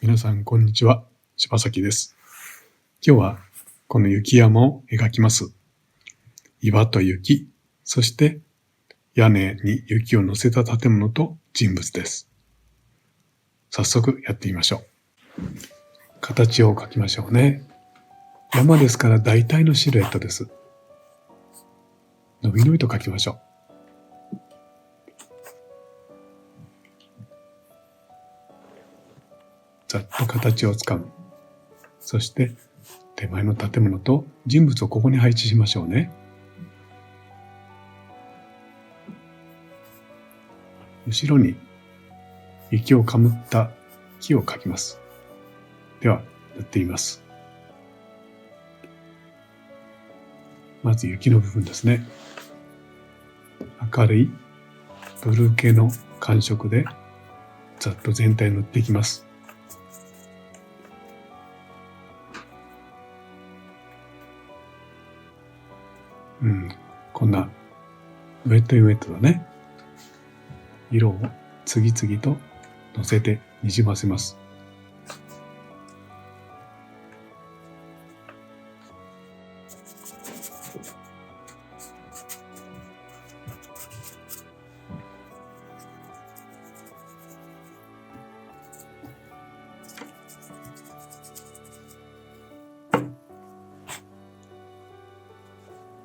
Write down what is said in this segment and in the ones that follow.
皆さんこんにちは、柴崎です。今日はこの雪山を描きます。岩と雪、そして屋根に雪を乗せた建物と人物です。早速やってみましょう。形を描きましょうね。山ですから大体のシルエットです。のびのびと描きましょう。ざっと形をつかむ。そして手前の建物と人物をここに配置しましょうね。後ろに雪をかむった木を描きます。では塗ってみます。まず雪の部分ですね。明るいブルー系の感触でざっと全体を塗っていきます。こんなウェットインウェットだね。色を次々と乗せてにじませます。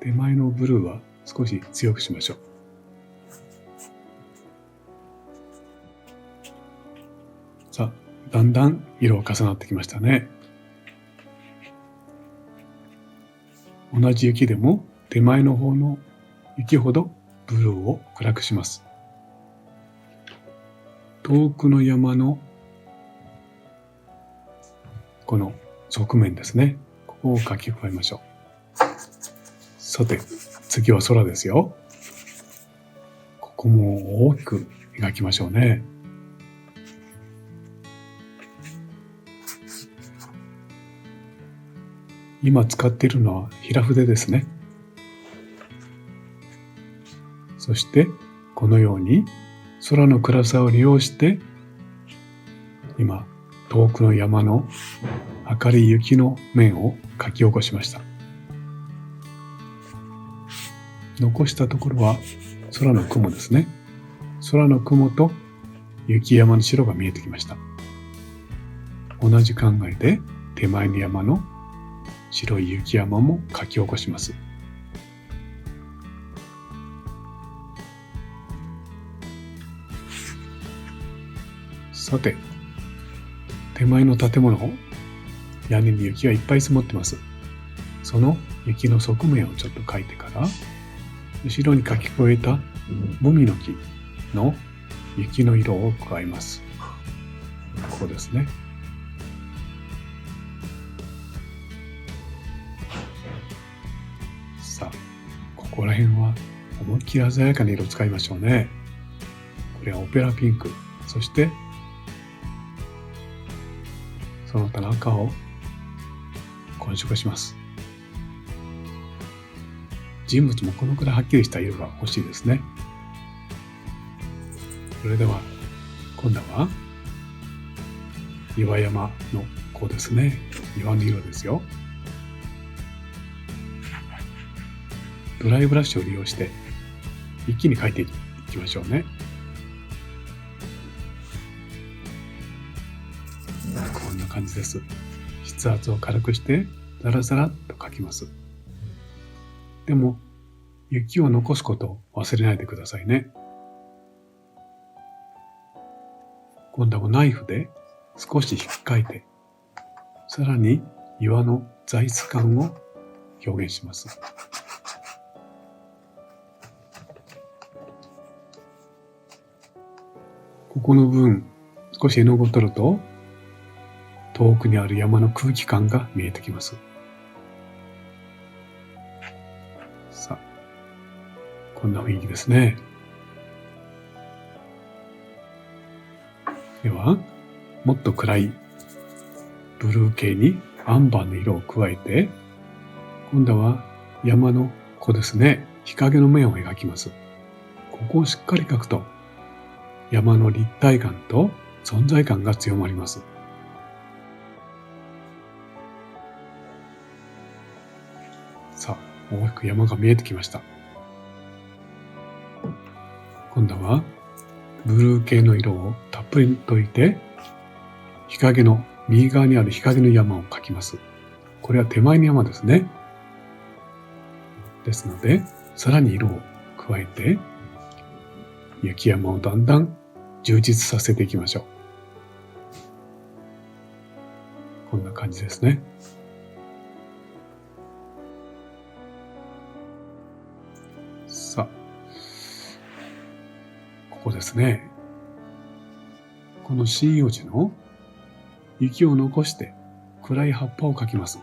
手前のブルーは少し強くしましょう。さあ、だんだん色が重なってきましたね。同じ雪でも手前の方の雪ほどブルーを暗くします。遠くの山のこの側面ですね。ここを描き加えましょう。さて、次は空ですよ。ここも大きく描きましょうね。今使っているのは平筆ですね。そしてこのように空の暗さを利用して今遠くの山の明るい雪の面を描き起こしました。残したところは空の雲ですね。空の雲と雪山の白が見えてきました。同じ考えで手前の山の白い雪山も描き起こします。さて、手前の建物、屋根に雪がいっぱい積もってます。その雪の側面をちょっと描いてから、後ろに描き加えたもみの木の雪の色を加えます。こうですね。さあ、ここら辺は思いっきり鮮やかな色を使いましょうね。これはオペラピンク、そしてその他の赤を混色します。人物もこのくらいはっきりした色が欲しいですね。それでは今度は岩山のこうですね。岩の色ですよ。ドライブラシを利用して一気に描いていきましょうね。こんな感じです。筆圧を軽くしてザラザラっと描きます。でも雪を残すことを忘れないでくださいね。今度はナイフで少し引っかいて、さらに岩の材質感を表現します。ここの部分、少し絵の具を取ると、遠くにある山の空気感が見えてきます。さあ、こんな雰囲気ですね。では、もっと暗いブルー系にアンバーの色を加えて、今度は山のここですね、日陰の面を描きます。ここをしっかり描くと、山の立体感と存在感が強まります。大きく山が見えてきました。今度はブルー系の色をたっぷり溶いて、日陰の右側にある日陰の山を描きます。これは手前の山ですね。ですので、さらに色を加えて、雪山をだんだん充実させていきましょう。こんな感じですね。さあ、ここですね。この針葉樹の雪を残して暗い葉っぱを描きます。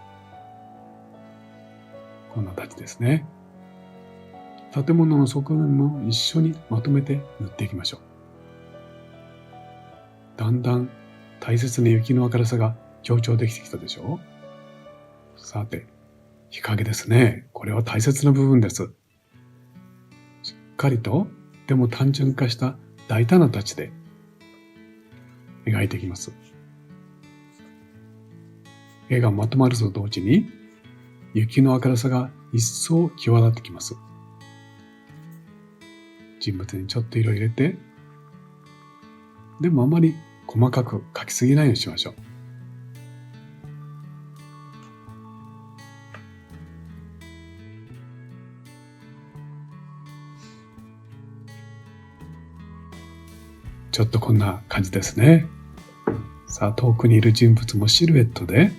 こんな感じですね。建物の側面も一緒にまとめて塗っていきましょう。だんだん大切な雪の明るさが強調できてきたでしょう。さて、日陰ですね。これは大切な部分です。しっかりと、でも単純化した大胆なタッチで描いていきます。絵がまとまると同時に、雪の明るさが一層際立ってきます。人物にちょっと色を入れて、でもあまり細かく描きすぎないようにしましょう。ちょっとこんな感じですね。さあ、遠くにいる人物もシルエットで、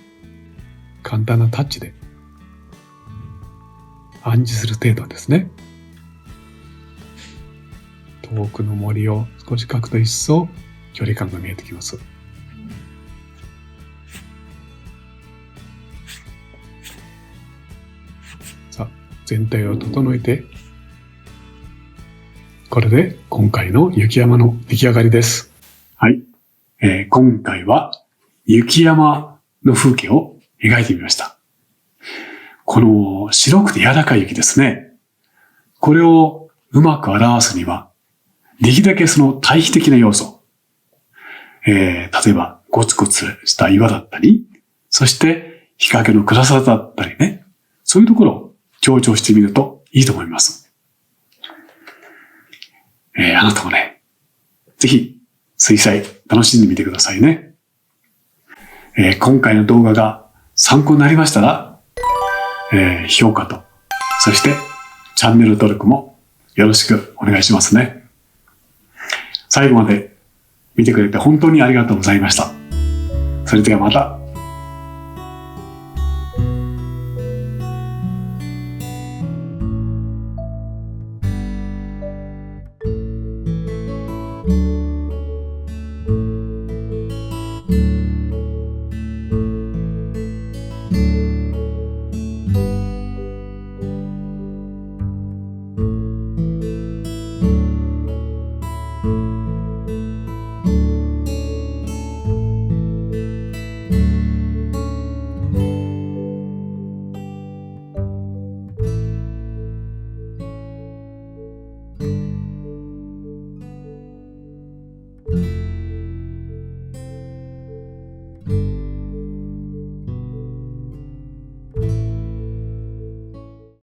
簡単なタッチで暗示する程度ですね。遠くの森を少し描くと一層距離感が見えてきます。さあ、全体を整えて、これで今回の雪山の出来上がりです。はい。今回は雪山の風景を描いてみました。この白くて柔らかい雪ですね。これをうまく表すには、できるだけその対比的な要素。例えばゴツゴツした岩だったり、そして日陰の暗さだったりね。そういうところを強調してみるといいと思います。あなたもね、ぜひ水彩楽しんでみてくださいね。今回の動画が参考になりましたら、評価と、そしてチャンネル登録もよろしくお願いしますね。最後まで見てくれて本当にありがとうございました。それではまた。